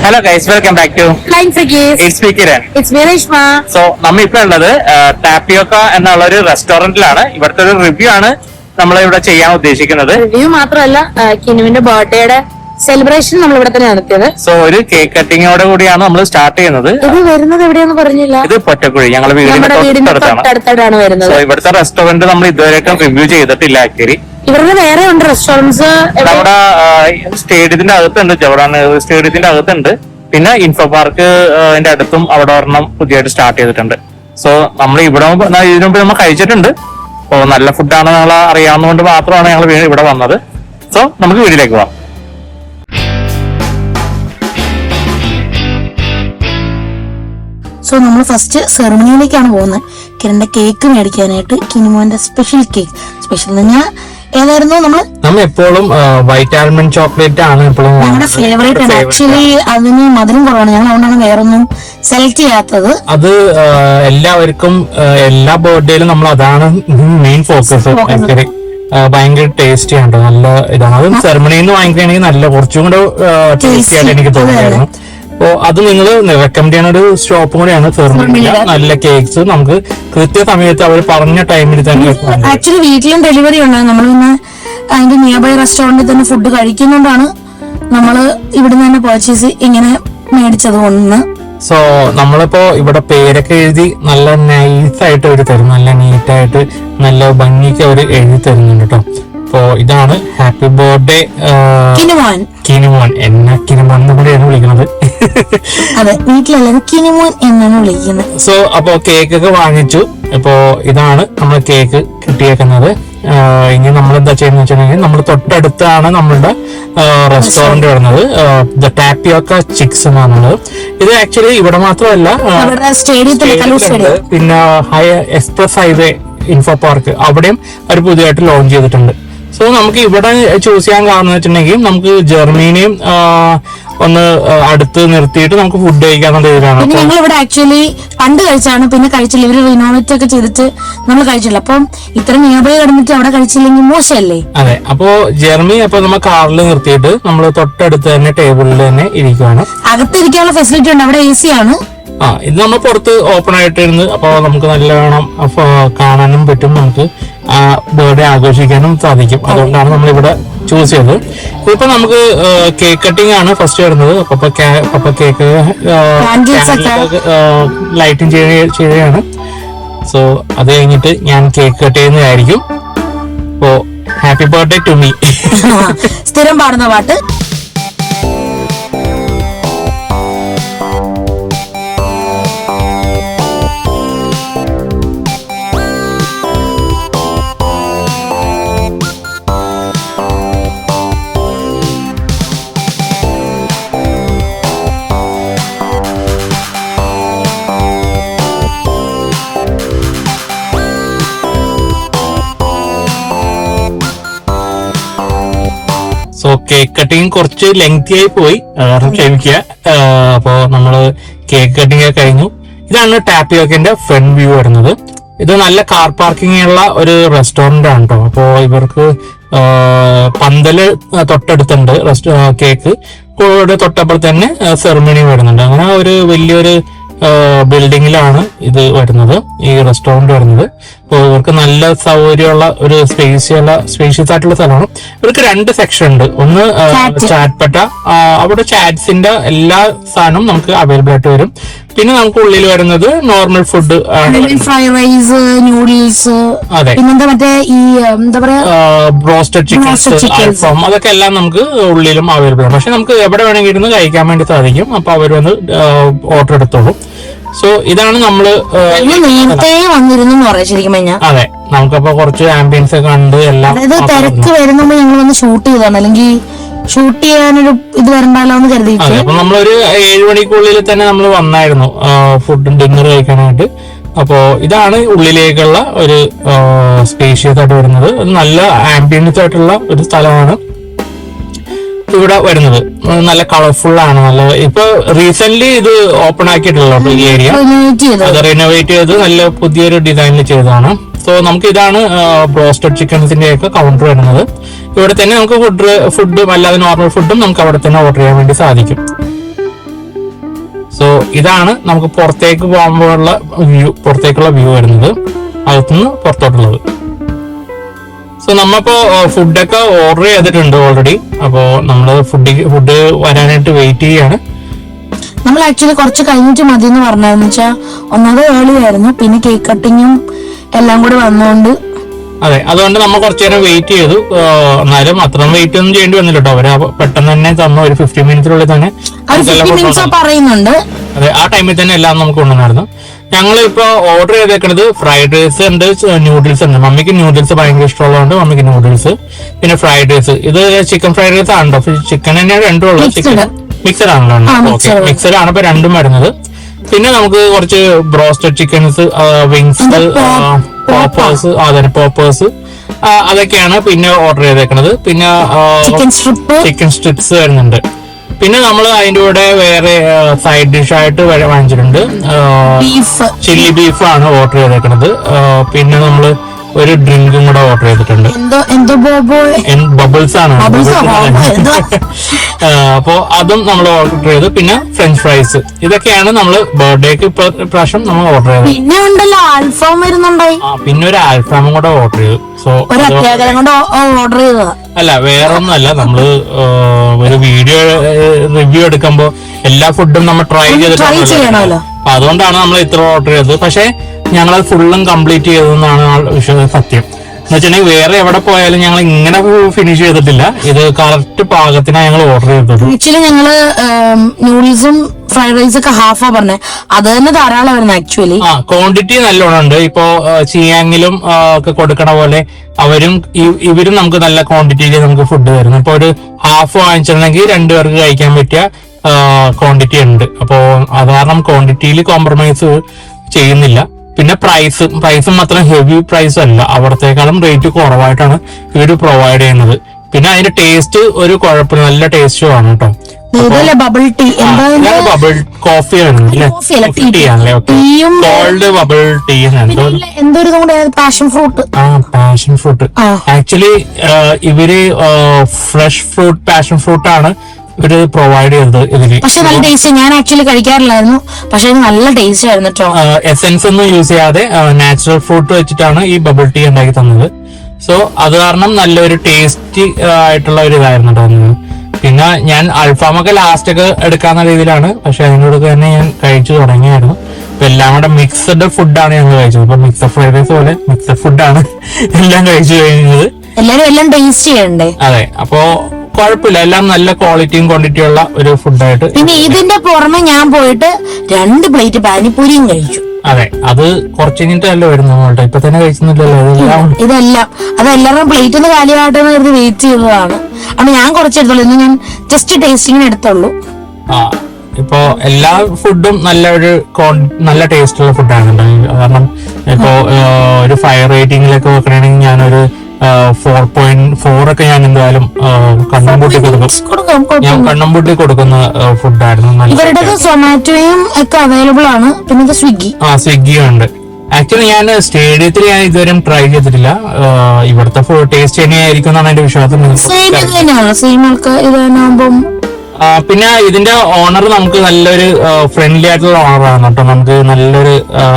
Hello guys, welcome back to Flying Friggies. It's Vikiran. It's Virishma. So, നമ്മൾ ഇപ്പോൾ ഉള്ളത് tapioca എന്നുള്ള ഒരു റെസ്റ്റോറന്റിലാണ്. ഇവിടുത്തെ ഒരു റിവ്യൂ ആണ് നമ്മൾ ഇവിടെ ചെയ്യാൻ ഉദ്ദേശിക്കുന്നത്. റിവ്യൂ മാത്രമല്ല, കിനുവിന്റെ ബർത്ത്ഡേയുടെ സെലിബ്രേഷൻ നമ്മൾ ഇവിടെ തന്നെ നടത്തിയത്. സോ ഒരു കേക്ക് കട്ടിങ്ങോട് കൂടിയാണ് നമ്മൾ സ്റ്റാർട്ട് ചെയ്യുന്നത്. ഇത് വരുന്നത് എവിടെയാന്ന് പറഞ്ഞില്ല. ഇത് പൊറ്റക്കുഴി, ഞങ്ങളുടെ വീടിന്റെ തൊട്ടടുത്താണ് വരുന്നത്. സോ ഇവിടുത്തെ റെസ്റ്റോറന്റ് നമ്മൾ ഇതുവരെയായിട്ടും റിവ്യൂ ചെയ്തിട്ടില്ല. ആക്ച്വലി ഇവരുടെ വേറെ ഉണ്ട് റെസ്റ്റോറൻറ്റ്സ്. നമ്മുടെ സ്റ്റേഡിയത്തിന്റെ അകത്തുണ്ട്, ജവഹർലാൽ നെഹ്റു സ്റ്റേഡിയത്തിന്റെ അകത്തുണ്ട്. പിന്നെ ഇൻഫോ പാർക്ക് അടുത്തും അവിടെ ഒരെണ്ണം പുതിയതായിട്ട് സ്റ്റാർട്ട് ചെയ്തിട്ടുണ്ട്. സോ നമ്മൾ ഇവിടെ ഇതിനു മുമ്പ് നമ്മൾ കഴിച്ചിട്ടുണ്ട്. അപ്പോ നല്ല ഫുഡാണ് നമ്മൾ അറിയാവുന്നതുകൊണ്ട് മാത്രമാണ് ഞങ്ങൾ ഇവിടെ വന്നത്. സോ നമുക്ക് വീട്ടിലേക്ക് പോവാം. സോ നമ്മൾ ഫസ്റ്റ് സെറമണിയിലേക്കാണ് പോകുന്നത്. കിരണിന്റെ കേക്ക് മേടിക്കാനായിട്ട്. കിനിമോന്റെ സ്പെഷ്യൽ കേക്ക്. സ്പെഷ്യൽ എന്ന് പറഞ്ഞാൽ ഏതായിരുന്നു? നമ്മൾ എപ്പോഴും വൈറ്റ് ആൽമണ്ട് ചോക്ലേറ്റ് ആണ് എപ്പോഴും ഞങ്ങളുടെ ഫേവറേറ്റ് ആണ്. ആക്ച്വലി അതിന് മധുരം കുറവാണ്, ഞങ്ങൾ അതുകൊണ്ടാണ് വേറൊന്നും സെലക്ട് ചെയ്യാത്തത്. അത് എല്ലാവർക്കും എല്ലാ ബർത്ത്ഡേയിലും നമ്മൾ അതാണ് മെയിൻ ഫോക്കസ്. ആക്ച്വലി ഭയങ്കര ടേസ്റ്റി ആണ്, നല്ല ഇതാണ്. അത് സെറമണിയിൽ നിന്ന് വാങ്ങിക്കുകയാണെങ്കിൽ നല്ല കുറച്ചും കൂടെ ടേസ്റ്റി ആയിട്ട് എനിക്ക് തോന്നിയായിരുന്നു. അപ്പോ അത് നിങ്ങൾ റെക്കമെൻഡ് ചെയ്യുന്ന ഒരു ഷോപ്പും കൂടെയാണ് സെറമണിയിലെ. നല്ല കേക്ക്സ് നമുക്ക് കൃത്യസമയത്ത് അവർ പറഞ്ഞ ടൈമിൽ തന്നെ. ആക്ച്വലി വീട്ടിലും ഡെലിവറി ഉണ്ട്. നമ്മൾ പിന്നെ അതിന്റെ നിയർ ബൈ റെസ്റ്റോറന്റിൽ തന്നെ ഫുഡ് കഴിക്കുന്നുണ്ടാണ് നമ്മള് ഇവിടുന്ന് തന്നെ പർച്ചേസ് ഇങ്ങനെ മേടിച്ചത് കൊണ്ട്. സോ നമ്മളിപ്പോ ഇവിടെ പേരൊക്കെ എഴുതി നല്ല നൈസായിട്ട് അവർ തരും, നല്ല നീറ്റായിട്ട് നല്ല ഭംഗിക്ക് അവർ എഴുതി തരുന്നുണ്ട് കേട്ടോ. അപ്പോ ഇതാണ് ഹാപ്പി ബർത്ത്ഡേ കിനിമോൻ. എന്നെ കിനിമോൻ എന്ന് കൂടെയാണ് വിളിക്കുന്നത്. അതെ, വീട്ടിലെല്ലാരും കിനിമോൻ എന്നാണ് വിളിക്കുന്നത്. സോ അപ്പോ കേക്കൊക്കെ വാങ്ങിച്ചു. ഇപ്പോ ഇതാണ് നമ്മൾ കേക്ക് കിട്ടിയേക്കുന്നത്. ഇനി നമ്മൾ എന്താ ചെയ്യുന്ന വെച്ചിട്ടുണ്ടെങ്കിൽ നമ്മൾ തൊട്ടടുത്താണ് നമ്മളുടെ റെസ്റ്റോറന്റ് വരുന്നത്. ദ ടാപ്പിയോക്ക ചിക്സ് എന്നാണുള്ളത്. ഇത് ആക്ച്വലി ഇവിടെ മാത്രമല്ല, പിന്നെ എക്സ്പ്രസ് ഹൈവേ ഇൻഫോ പാർക്ക് അവിടെയും അവർ പുതിയതായിട്ട് ലോഞ്ച് ചെയ്തിട്ടുണ്ട്. സോ നമുക്ക് ഇവിടെ ചൂസ് ചെയ്യാൻ കാരണം വെച്ചിട്ടുണ്ടെങ്കിൽ നമുക്ക് ജർമ്മനിയും ഒന്ന് അടുത്ത് നിർത്തിയിട്ട് നമുക്ക് ഫുഡ് കഴിക്കാന്നുള്ള ഇതിലാണ്. ഞങ്ങൾ ഇവിടെ ആക്ച്വലി പണ്ട് കഴിച്ചാണ്, പിന്നെ കഴിച്ചില്ല. ഇവര് റിനോവേറ്റ് ഒക്കെ ചെയ്തിട്ട് നമ്മൾ കഴിച്ചില്ല. അപ്പം ഇത്ര നിയർബൈ കിടന്നിട്ട് അവിടെ കഴിച്ചില്ലെങ്കിൽ മോശമല്ലേ? അതെ, അപ്പോ ജർമ്മനി അപ്പൊ നമ്മൾ കാറിൽ നിർത്തിയിട്ട് നമ്മൾ തൊട്ടടുത്ത് തന്നെ ടേബിളിൽ തന്നെ ഇരിക്കുകയാണ്. അകത്തിരിക്കാനുള്ള ഫെസിലിറ്റി ഉണ്ട്, അവിടെ AC ആണ്. ഇത് നമ്മൾ പുറത്ത് ഓപ്പൺ ആയിട്ടിരുന്ന് അപ്പോൾ നമുക്ക് നല്ലവണ്ണം കാണാനും പറ്റും, നമുക്ക് ബർത്ത്ഡേ ആഘോഷിക്കാനും സാധിക്കും. അതുകൊണ്ടാണ് നമ്മൾ ഇവിടെ ചൂസ് ചെയ്തത്. ഇതിപ്പോ നമുക്ക് കേക്ക് കട്ടിംഗ് ആണ് ഫസ്റ്റ് വരുന്നത്. അപ്പൊ കേക്ക് ലൈറ്റിംഗ് ചെയ്യുകയാണ്. സോ അത് കഴിഞ്ഞിട്ട് ഞാൻ കേക്ക് കട്ട് ചെയ്യുന്നതായിരിക്കും. അപ്പോ ഹാപ്പി ബർത്ത്ഡേ ടു മീ. സ്ഥിരം പാടുന്ന പാട്ട്. സോ കേക്ക് കട്ടിങ് കുറച്ച് ലെങ്തി ആയി പോയി, കാരണം ക്ഷമിക്കുക. അപ്പോ നമ്മള് കേക്ക് കട്ടിങ് ഒക്കെ കഴിഞ്ഞു. ഇതാണ് ടാപ്പിയോക്കിന്റെ ഫ്രണ്ട് വ്യൂ വരുന്നത്. ഇത് നല്ല കാർ പാർക്കിംഗ് ഉള്ള ഒരു റെസ്റ്റോറന്റ് ആണ് കേട്ടോ. അപ്പോ ഇവർക്ക് പന്തല് തൊട്ടടുത്തുണ്ട്. കേക്ക് കൂടെ തൊട്ടപ്പുറത്ത് തന്നെ സെറമണി വരുന്നുണ്ട്. അങ്ങനെ ഒരു വലിയൊരു ബിൽഡിങ്ങിലാണ് ഇത് വരുന്നത്, ഈ റെസ്റ്റോറന്റ് വരുന്നത്. അപ്പോൾ ഇവർക്ക് നല്ല സൗകര്യമുള്ള ഒരു സ്പേഷ്യസ് ആയിട്ടുള്ള സ്ഥലമാണ്. ഇവർക്ക് 2 സെക്ഷൻ ഉണ്ട്. ഒന്ന് ചാറ്റ്പെട്ട, അവിടെ ചാറ്റ്സിന്റെ എല്ലാ സാധനവും നമുക്ക് അവൈലബിൾ ആയിട്ട് വരും. പിന്നെ നമുക്ക് ഉള്ളിൽ വരുന്നത് normal food, fried rice, noodles, അതെ, പിന്നെന്താ മറ്റേ ഈ എന്താ പറയാ ബ്രോസ്റ്റഡ് ചിക്കൻസ്, അതൊക്കെ എല്ലാം നമുക്ക് ഉള്ളിലും അവൈലബിൾ ആണ്. പക്ഷെ നമുക്ക് എവിടെ വേണമെങ്കിൽ ഇരുന്ന് കഴിക്കാൻ വേണ്ടി സാധിക്കും. അപ്പൊ അവർ വന്ന് ഓർഡർ എടുത്തോളും. സോ ഇതാണ് നമ്മള് നേരത്തെ വന്നിരുന്നു ശരിക്കും. അതെ, നമുക്കപ്പോ കുറച്ച് ആംബിയൻസ് ഒക്കെ കണ്ട് എല്ലാം. അതായത് തിരക്ക് വരുമ്പോ ഞങ്ങൾ വന്ന് ഷൂട്ട് ചെയ്തതാണ്, അല്ലെങ്കിൽ ഷൂട്ട് ചെയ്യാനൊരു ഇത് വരണ്ടല്ലോ എന്ന് കരുതിയിട്ട്. അപ്പൊ നമ്മളൊരു 7 മണിക്കുള്ളിൽ തന്നെ നമ്മൾ വന്നായിരുന്നു ഫുഡ് ഡിന്നർ കഴിക്കാനായിട്ട്. അപ്പോ ഇതാണ് ഉള്ളിലേക്കുള്ള ഒരു സ്പേഷ്യസ് ആയിട്ട് വരുന്നത്. നല്ല ആംബിയൻസ് ആയിട്ടുള്ള ഒരു സ്ഥലമാണ് ഇവിടെ വരുന്നത്. നല്ല കളർഫുൾ ആണ്. നല്ല ഇപ്പൊ റീസെന്റ് ഇത് ഓപ്പൺ ആക്കിയിട്ടുള്ള ഈ ഏരിയ അത് റിനോവേറ്റ് ചെയ്ത് നല്ല പുതിയൊരു ഡിസൈനിൽ ചെയ്തതാണ്. സോ നമുക്ക് ഇതാണ് ബ്രോസ്റ്റഡ് ചിക്കൻസിന്റെ ഒക്കെ കൗണ്ടർ വരുന്നത്. ഇവിടെ തന്നെ നമുക്ക് ഫുഡും അല്ലാതെ നോർമൽ ഫുഡും നമുക്ക് അവിടെ തന്നെ ഓർഡർ ചെയ്യാൻ വേണ്ടി സാധിക്കും. സോ ഇതാണ് നമുക്ക് പുറത്തേക്ക് പോകുമ്പോഴുള്ള പുറത്തേക്കുള്ള വ്യൂ വരുന്നത്, അകത്തുനിന്ന് പുറത്തോട്ടുള്ളത്. സോ നമ്മളിപ്പോ ഫുഡൊക്കെ ഓർഡർ ചെയ്തിട്ടുണ്ട് ഓൾറെഡി. അപ്പോ നമ്മള് ഫുഡ് വരാനായിട്ട് വെയിറ്റ് ചെയ്യാണ്. നമ്മൾ ആക്ച്വലി കുറച്ച് കഴിഞ്ഞിട്ട് മതി എന്ന് പറഞ്ഞാന്ന് വെച്ചാൽ ഒന്നാമത് ഏർലി ആയിരുന്നു, പിന്നെ കേക്ക് കട്ടിങ്ങും എല്ലാം കൂടെ വന്നുകൊണ്ട്. അതെ, അതുകൊണ്ട് നമ്മൾ കുറച്ചു നേരം വെയിറ്റ് ചെയ്തു. എന്നാലും അത്രയും വെയിറ്റ് ഒന്നും ചെയ്യേണ്ടി വന്നില്ല കേട്ടോ. അവര് പെട്ടെന്ന് തന്നെ തന്നു, ഒരു 15 മിനിറ്റിനുള്ളിൽ തന്നെ പറയുന്നുണ്ട്. അതെ, ആ ടൈമിൽ തന്നെ എല്ലാം നമുക്ക് കൊണ്ടുവന്നായിരുന്നു. ഞങ്ങൾ ഇപ്പൊ ഓർഡർ ചെയ്തേക്കുന്നത് ഫ്രൈഡ് റൈസ് ഉണ്ട്, ന്യൂഡിൽസ് ഉണ്ട്. മമ്മിക്ക് ന്യൂഡിൽസ് ഭയങ്കര ഇഷ്ടമുള്ളതുകൊണ്ട് മമ്മിക്ക് ന്യൂഡിൽസ്, പിന്നെ ഫ്രൈഡ് റൈസ്. ഇത് ചിക്കൻ ഫ്രൈഡ് റൈസ് ആണല്ലോ, ചിക്കൻ തന്നെയാണ് രണ്ടും ഉള്ളത്. ചിക്കൻ മിക്സഡ് ആണല്ലോ. ഓക്കെ, മിക്സഡ് ആണ് ഇപ്പൊ രണ്ടും വരുന്നത്. പിന്നെ നമുക്ക് കുറച്ച് broasted chickens, wings, poppers, poppers അതൊക്കെയാണ് പിന്നെ ഓർഡർ ചെയ്തേക്കുന്നത്. പിന്നെ ചിക്കൻ സ്ട്രിപ്സ് വരുന്നുണ്ട്. പിന്നെ നമ്മൾ അതിന്റെ കൂടെ വേറെ സൈഡ് ഡിഷ് ആയിട്ട് വാങ്ങിച്ചിട്ടുണ്ട്. ചില്ലി ബീഫാണ് ഓർഡർ ചെയ്തേക്കുന്നത്. പിന്നെ നമ്മള് ഒരു ഡ്രിങ്കും കൂടെ ഓർഡർ ചെയ്തിട്ടുണ്ട്. ബബിൾസ് ആണ്. അപ്പോ അതും നമ്മൾ ഓർഡർ ചെയ്തു. പിന്നെ ഫ്രഞ്ച് ഫ്രൈസ്. ഇതൊക്കെയാണ് നമ്മള് ബർത്ത്ഡേക്ക് പ്രാവശ്യം നമ്മൾ ഓർഡർ ചെയ്തത്. പിന്നെ ഉണ്ടല്ലോ ആൽഫാം വരുന്നുണ്ടായി. പിന്നെ ഒരു ആൽഫാമും കൂടെ ഓർഡർ ചെയ്തു. സോ ഓർഡർ ചെയ്തതാ. അല്ല, വേറൊന്നുമല്ല, നമ്മള് ഒരു വീഡിയോ റിവ്യൂ എടുക്കുമ്പോ എല്ലാ ഫുഡും നമ്മൾ ട്രൈ ചെയ്തിട്ടുണ്ടല്ലോ. അപ്പൊ അതുകൊണ്ടാണ് നമ്മൾ ഇത്ര ഓർഡർ ചെയ്തത്. പക്ഷെ ഞങ്ങളത് ഫുള്ളും കംപ്ലീറ്റ് ചെയ്തതെന്നാണ് സത്യം. എന്ന് വെച്ചിട്ടുണ്ടെങ്കിൽ വേറെ എവിടെ പോയാലും ഞങ്ങൾ ഇങ്ങനെ ഫിനിഷ് ചെയ്തിട്ടില്ല. ഇത് കറക്റ്റ് പാകത്തിനാണ് ഞങ്ങൾ ഓർഡർ ചെയ്തത്. ആക്ച്വലി ഞങ്ങള് നൂഡിൽസും ഫ്രൈഡ് റൈസ് ഒക്കെ ഹാഫാ പറഞ്ഞത്, അത് തന്നെ ധാരാളമായിരുന്നു ആക്ച്വലി. ക്വാണ്ടിറ്റി നല്ലോണം ഉണ്ട്. ഇപ്പോ ചിയാങ്ങിലും ഒക്കെ കൊടുക്കണ പോലെ ഇവരും നമുക്ക് നല്ല ക്വാണ്ടിറ്റിയിൽ നമുക്ക് ഫുഡ് തരുന്നു. ഇപ്പൊ ഒരു ഹാഫ് വാങ്ങിച്ചിട്ടുണ്ടെങ്കിൽ 2 പേർക്ക് കഴിക്കാൻ പറ്റിയ ക്വാണ്ടിറ്റി ഉണ്ട്. അപ്പോ അത് കാരണം ക്വാണ്ടിറ്റിയിൽ കോംപ്രമൈസ് ചെയ്യുന്നില്ല. പിന്നെ പ്രൈസും അത്ര ഹെവി പ്രൈസ് അല്ല, അവിടത്തേക്കാളും റേറ്റ് കുറവായിട്ടാണ് ഇവര് പ്രൊവൈഡ് ചെയ്യുന്നത്. പിന്നെ അതിന്റെ ടേസ്റ്റ് ഒരു കുഴപ്പമില്ല, നല്ല ടേസ്റ്റും ആണ് കേട്ടോ. Bubble tea, bubble coffee cold bubble tea passion fruit. Passion fruit actually ഇവര് ഫ്രഷ് ഫ്രൂട്ട് പാഷൻ ഫ്രൂട്ട് ആണ് ഇവര് പ്രൊവൈഡ് ചെയ്തത് ഇതില്. പക്ഷെ നല്ല ടേസ്റ്റ്, ഞാൻ ആക്ച്വലി കഴിക്കാറില്ലായിരുന്നു, പക്ഷെ നല്ല ടേസ്റ്റ് ആയിരുന്നു കേട്ടോ. എസെൻസ് ഒന്നും യൂസ് ചെയ്യാതെ നാച്ചുറൽ ഫ്രൂട്ട് വെച്ചിട്ടാണ് ഈ ബബിൾ ടീ ഉണ്ടാക്കി തന്നത്. സോ അത് കാരണം നല്ലൊരു ടേസ്റ്റി ആയിട്ടുള്ള ഒരു ഇതായിരുന്നു തോന്നുന്നത്. പിന്നെ ഞാൻ അൽഫാമൊക്കെ ലാസ്റ്റ് ഒക്കെ എടുക്കാവുന്ന രീതിയിലാണ്, പക്ഷെ അതിനോട് തന്നെ ഞാൻ കഴിച്ചു തുടങ്ങിയായിരുന്നു. ഇപ്പൊ എല്ലാം കൂടെ മിക്സഡ് ഫുഡാണ് ഞങ്ങൾ കഴിച്ചത്. ഇപ്പൊ മിക്സഡ് ഫ്രൈഡ് റൈസ് പോലെ മിക്സഡ് ഫുഡാണ് എല്ലാം കഴിച്ചു കഴിഞ്ഞത്. എല്ലാരും എല്ലാം ടേസ്റ്റ് ചെയ്യണ്ടേ? അതെ, അപ്പോ കുഴപ്പമില്ല, എല്ലാം നല്ല ക്വാളിറ്റിയും ക്വാണ്ടിറ്റിയും ഉള്ള ഒരു ഫുഡായിട്ട്. പിന്നെ ഇതിന്റെ പുറമെ ഞാൻ പോയിട്ട് 2 പ്ലേറ്റ് പാനിപ്പൂരിയും കഴിച്ചു. അതെ, അത് കുറച്ച് കഴിഞ്ഞിട്ടല്ലേ വരുന്നത്, ഇപ്പൊ തന്നെ കഴിക്കുന്നില്ലല്ലോ. അതെല്ലാവരും പ്ലേറ്റ് ഒന്ന് കാലിയായിട്ട് കരുതി വെയിറ്റ് ചെയ്തതാണ്. അപ്പൊ ഞാൻ കുറച്ചെടുത്തുള്ളൂ, ഇന്ന് ഞാൻ ജസ്റ്റ് ടേസ്റ്റിങ്ങിന് എടുത്തുള്ളൂ. ഇപ്പൊ എല്ലാ ഫുഡും നല്ല ടേസ്റ്റ് ഉള്ള ഫുഡാണ്. കാരണം ഇപ്പൊ ഒരു 5 റേറ്റിംഗിലൊക്കെ വെക്കണമെങ്കിൽ ഞാനൊരു 4.4 ഒക്കെ ഞാൻ എന്തായാലും കണ്ണമ്പൂട്ടി കൊടുക്കും. ഞാൻ കണ്ണമ്പൂട്ടി കൊടുക്കുന്ന ഫുഡായിരുന്നു. ഇവരുടെ സൊമാറ്റോയും ഒക്കെ അവൈലബിൾ ആണ്. പിന്നെ സ്വിഗ്ഗിയും ഉണ്ട്. ആക്ച്വലി ഞാൻ സ്റ്റേഡിയത്തിൽ ഞാൻ ഇതുവരെ ട്രൈ ചെയ്തിട്ടില്ല. ഇവിടുത്തെ ടേസ്റ്റ് തന്നെയായിരിക്കും എന്നാണ് എന്റെ വിശ്വാസം. പിന്നെ ഇതിന്റെ ഓണർ നമുക്ക് നല്ലൊരു ഫ്രണ്ട്ലി ആയിട്ടുള്ള ഓണറാണ് കേട്ടോ. നമുക്ക് നല്ലൊരു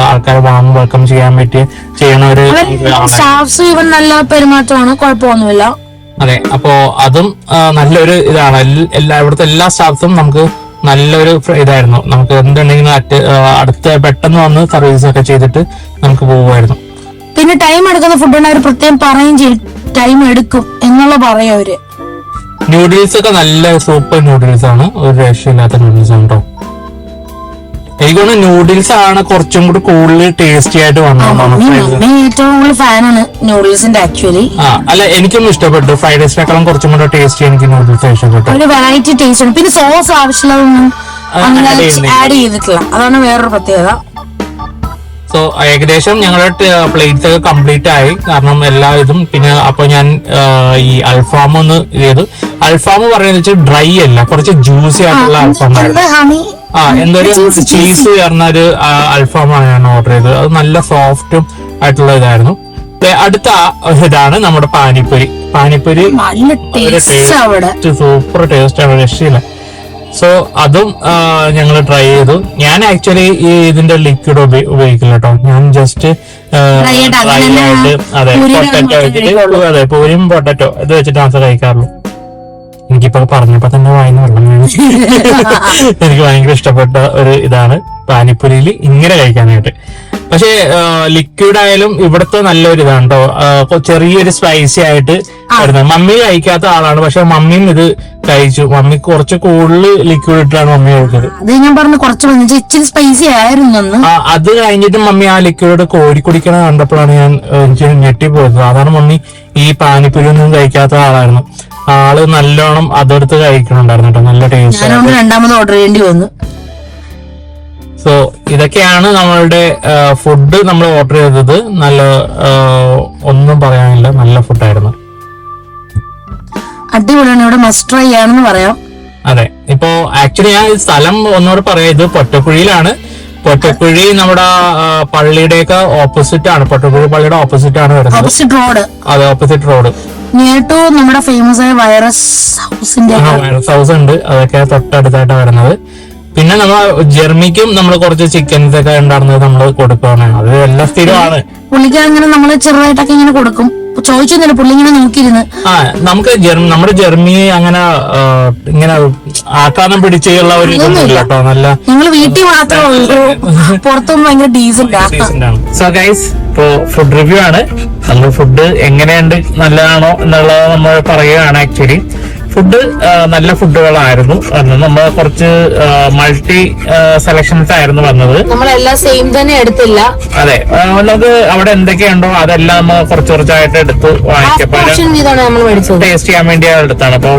ആൾക്കാരെ വെൽക്കം ചെയ്യാൻ പറ്റി ചെയ്യണ ഒരു സ്റ്റാഫ്സ് ഇവൻ നല്ല പെരുമാറ്റമാണ്, കുഴപ്പമൊന്നുമില്ല. അതെ, അപ്പോ അതും നല്ലൊരു ഇതാണ്. ഇവിടുത്തെ എല്ലാ സ്റ്റാഫ്സും നമുക്ക് നല്ലൊരു ഇതായിരുന്നു. നമുക്ക് എന്തുണ്ടെങ്കിലും അടുത്ത് പെട്ടെന്ന് വന്ന് സർവീസ് ഒക്കെ ചെയ്തിട്ട് നമുക്ക് പോകുമായിരുന്നു. പിന്നെ ടൈം എടുക്കുന്ന ഫുഡാണ് അവർ പ്രത്യേകം പറയും ചെയ്യും, ടൈം എടുക്കും എന്നുള്ള പറയും അവര്. നൂഡിൽസ് ഒക്കെ നല്ല സൂപ്പർ നൂഡിൽസ് ആണ്, ഒരു രക്ഷയില്ലാത്ത നൂഡിൽസ് ആണ് കേട്ടോ. എനിക്ക് തോന്നുന്നു നൂഡിൽസ് ആണ് കുറച്ചും കൂടി കൂടുതൽ ടേസ്റ്റി ആയിട്ട് വന്നത്. ഏറ്റവും കൂടുതൽ ഫാനാണ് നൂഡിൽസിന്റെ ആക്ച്വലി. അല്ല, എനിക്കൊന്നും ഇഷ്ടപ്പെട്ടു. ഫ്രൈഡ് റൈസിനേക്കാളും കുറച്ചും കൂടെ ടേസ്റ്റി എനിക്ക് നൂഡിൽസ് ഇഷ്ടപ്പെട്ടു. ഒരു വെറൈറ്റി ടേസ്റ്റ് ഉണ്ട്. പിന്നെ സോസ് ആവശ്യമുള്ളതൊന്നും ആഡ് ചെയ്തിട്ടില്ല, അതാണ് വേറൊരു പ്രത്യേകത. സോ ഏകദേശം ഞങ്ങളുടെ പ്ലേറ്റ്സ് ഒക്കെ കംപ്ലീറ്റ് ആയി. കാരണം എല്ലാ ഇതും പിന്നെ അപ്പൊ ഞാൻ ഈ അൽഫാം ഒന്ന് ചെയ്തു. അൽഫാം പറയുന്നത് ഡ്രൈ അല്ല, കുറച്ച് ജ്യൂസി ആയിട്ടുള്ള അൽഫാമായിരുന്നു. എന്തൊരു ചീസ് ചേർന്ന ഒരു അൽഫാമാണ് ഞാൻ ഓർഡർ ചെയ്തത്. അത് നല്ല സോഫ്റ്റും ആയിട്ടുള്ള ഇതായിരുന്നു. അടുത്ത ഇതാണ് നമ്മുടെ പാനിപ്പൂരി. സൂപ്പർ ടേസ്റ്റ് ആണ്, രക്ഷയില്ല. സോ അതും ഞങ്ങൾ ട്രൈ ചെയ്തു. ഞാൻ ആക്ച്വലി ഈ ഇതിന്റെ ലിക്വിഡ് ഉപയോഗിക്കില്ല കേട്ടോ. ഞാൻ ജസ്റ്റ് ഡ്രൈ ആയിട്ട് അതെ പൊട്ടറ്റോ വെച്ചിട്ട് അതെ പൂരിയും പൊട്ടറ്റോ ഇത് വെച്ചിട്ട് മാത്രമേ കഴിക്കാറുള്ളൂ. എനിക്കിപ്പോ പറഞ്ഞപ്പോ തന്നെ വായിന്ന് വെള്ളം വീണു. എനിക്ക് ഭയങ്കര ഇഷ്ടപ്പെട്ട ഒരു ഇതാണ് പാനിപ്പൂരിയിൽ ഇങ്ങനെ കഴിക്കാനായിട്ട്. പക്ഷെ ലിക്വിഡ് ആയാലും ഇവിടുത്തെ നല്ലൊരു ഇതാണ് കേട്ടോ. ചെറിയൊരു സ്പൈസി ആയിട്ട് വരുന്നത്. മമ്മി കഴിക്കാത്ത ആളാണ്, പക്ഷെ മമ്മിയും ഇത് കഴിച്ചു. മമ്മി കുറച്ച് കൂടുതൽ ലിക്വിഡ് ഇട്ടാണ് മമ്മി കഴിച്ചത്. അത് ഞാൻ പറഞ്ഞു കുറച്ച് ഇച്ചിരി സ്പൈസി ആയിരുന്നു. അത് കഴിഞ്ഞിട്ട് മമ്മി ആ ലിക്വിഡ് കോരി കുടിക്കണ കണ്ടപ്പോഴാണ് ഞാൻ ഞെട്ടിപ്പോയത്. സാധാരണ മമ്മി ഈ പാനിപ്പൂരി ഒന്നും കഴിക്കാത്ത ആളായിരുന്നു. ആള് നല്ലോണം അതെടുത്ത് കഴിക്കണുണ്ടായിരുന്നു കേട്ടോ. നല്ല ടേസ്റ്റ്. രണ്ടാമത് ഓർഡർ ചെയ്യേണ്ടി വന്നു. സോ ഇതൊക്കെയാണ് നമ്മളുടെ ഫുഡ് നമ്മൾ ഓർഡർ ചെയ്തത്. നല്ല ഒന്നും പറയാനില്ല, നല്ല ഫുഡായിരുന്നു. അടിപൊളിയാണ്. ഇവിടെ മസ്റ്റ് ട്രൈ ആണെന്ന് പറയാം. അതെ. ഇപ്പോ ആക്ച്വലി ഞാൻ സ്ഥലം ഒന്നുകൂടെ പറയാം. ഇത് പൊറ്റക്കുഴിയിലാണ്. പൊറ്റക്കുഴി നമ്മുടെ പള്ളിയുടെയൊക്കെ ഓപ്പോസിറ്റ് ആണ്. പൊറ്റക്കുഴി പള്ളിയുടെ ഓപ്പോസിറ്റ് ആണ് വരുന്നത്. Opposite road. അതെ, ഓപ്പോസിറ്റ് റോഡ്. നേട്ടു നമ്മുടെ ഫേമസ് ആയ വൈറസ് ഹൗസ് ഉണ്ട്. അതൊക്കെ തൊട്ടടുത്തായിട്ടാണ് വരുന്നത്. പിന്നെ നമ്മൾ ജെർമിക്കും നമ്മൾ കുറച്ച് ചിക്കൻസ് ഒക്കെ ഉണ്ടായിരുന്നത് നമ്മൾ കൊടുക്കുകയാണ്. അത് എല്ലാം സ്ഥിരമാണ്. പുള്ളിക്ക് അങ്ങനെ നമ്മള് ചെറുതായിട്ടൊക്കെ ഇങ്ങനെ കൊടുക്കും. ചോദിച്ചൊന്നുമില്ല, പുള്ളി ഇങ്ങനെ നോക്കിയിരുന്ന്. നമുക്ക് നമ്മുടെ ജെർമി അങ്ങനെ ഇങ്ങനെ ആക്കാനം പിടിച്ചുള്ള ഒരു ഇതൊന്നുമില്ല കേട്ടോ. നല്ല ഞങ്ങൾ വീട്ടിൽ മാത്രമേ ഉള്ളൂ, പുറത്തൊന്നും ഭയങ്കര ഡീസന്റ് ആണ്. സോ ഗൈസ്, ഇപ്പോ ഫുഡ് റിവ്യൂ ആണ്. നമ്മൾ ഫുഡ് എങ്ങനെയുണ്ട്, നല്ലതാണോ എന്നുള്ളത് നമ്മൾ പറയുകയാണ്. ആക്ച്വലി ഫുഡ് നല്ല ഫുഡുകളായിരുന്നു. നമ്മൾ കുറച്ച് മൾട്ടി സെലക്ഷൻസ് ആയിരുന്നു വന്നത്. നമ്മളെല്ലാം സെയിം തന്നെ എടുത്തില്ല. അതെ, നമുക്ക് അവിടെ എന്തൊക്കെയുണ്ടോ അതെല്ലാം നമ്മൾ കുറച്ചായിട്ട് എടുത്ത് വാങ്ങിക്കപ്പോൾ ടേസ്റ്റ് ചെയ്യാൻ വേണ്ടി എടുത്താണ്. അപ്പൊ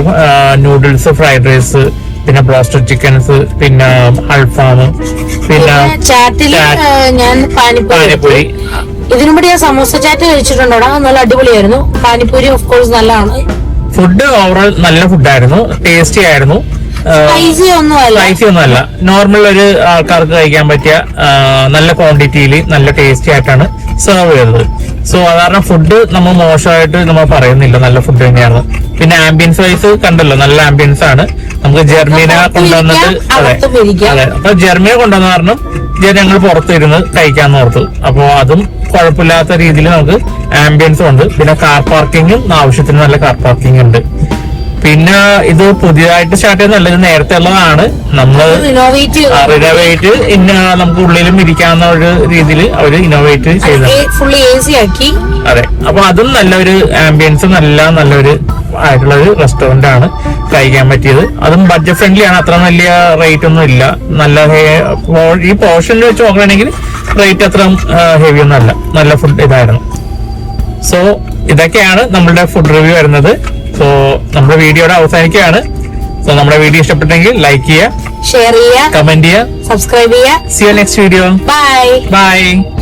നൂഡിൽസ്, ഫ്രൈഡ് റൈസ്, പിന്നെ ബ്രോസ്റ്റഡ് ചിക്കൻസ്, പിന്നെ അൽഫാം, പിന്നെ ഞാൻ പാനിപ്പൂരി. ഇതിനുമുമ്പ് ഞാൻ സമോസ ചാറ്റ് കഴിച്ചിട്ടുണ്ടോ? നല്ല അടിപൊളിയായിരുന്നു. പാനിപ്പൂരി ഓഫ് കോഴ്സ് നല്ലതാണ്. ഫുഡ് ഓവറോൾ നല്ല ഫുഡായിരുന്നു, ടേസ്റ്റി ആയിരുന്നു. സ്പൈസി ഒന്നുമല്ല, നോർമൽ ഒരു ആൾക്കാർക്ക് കഴിക്കാൻ പറ്റിയ നല്ല ക്വാണ്ടിറ്റിയിൽ നല്ല ടേസ്റ്റി ആയിട്ടാണ് സെർവ് ചെയ്തത്. സോ അതാണ് ഫുഡ് നമ്മൾ മോശമായിട്ട് നമ്മൾ പറയുന്നില്ല, നല്ല ഫുഡ് തന്നെയാണ്. പിന്നെ ആംബിയൻസ് വൈസ് കണ്ടല്ലോ, നല്ല ആംബിയൻസ് ആണ്. നമുക്ക് ജെർമീനെ കൊണ്ടുവന്നിട്ട് അതെ അപ്പൊ ജെർമീനെ കൊണ്ടുവന്ന കാരണം ഞങ്ങൾ പുറത്തിരുന്ന് കഴിക്കാന്ന് ഓർത്തു. അപ്പൊ അതും കുഴപ്പമില്ലാത്ത രീതിയിൽ നമുക്ക് ആംബിയൻസും ഉണ്ട്. പിന്നെ കാർ പാർക്കിങ്ങും ആവശ്യത്തിന് നല്ല കാർ പാർക്കിംഗ് ഉണ്ട്. പിന്നെ ഇത് പുതിയതായിട്ട് സ്റ്റാർട്ട് ചെയ്യുന്നതല്ല, ഇത് നേരത്തെ ഉള്ളതാണ്. നമ്മള് റിനോവേറ്റ് നമുക്ക് ഉള്ളിലും ഇരിക്കാവുന്ന ഒരു രീതിയിൽ അവര് ഇന്നോവേറ്റ് ചെയ്തു. അതെ, അപ്പൊ അതും നല്ലൊരു ആംബിയൻസും നല്ലൊരു ആയിട്ടുള്ള ഒരു റെസ്റ്റോറന്റ് ആണ് കഴിക്കാൻ പറ്റിയത്. അതും ബഡ്ജറ്റ് ഫ്രണ്ട്ലി ആണ്. അത്ര വലിയ റേറ്റ് ഒന്നും ഇല്ല. നല്ല ഈ പോർഷനിൽ വെച്ച് നോക്കുകയാണെങ്കിൽ റേറ്റ് അത്ര ഹെവി ഒന്നും അല്ല. നല്ല ഫുഡ് ഇതായിരുന്നു. സോ ഇതൊക്കെയാണ് നമ്മളുടെ ഫുഡ് റിവ്യൂ വരുന്നത്. സോ നമ്മുടെ വീഡിയോയുടെ അവസാനിക്കുകയാണ്. സോ നമ്മുടെ വീഡിയോ ഇഷ്ടപ്പെട്ടെങ്കിൽ ലൈക്ക് ചെയ്യുക, ഷെയർ ചെയ്യുക, കമന്റ് ചെയ്യുക, സബ്സ്ക്രൈബ് ചെയ്യുക. See you next video. Bye. Bye.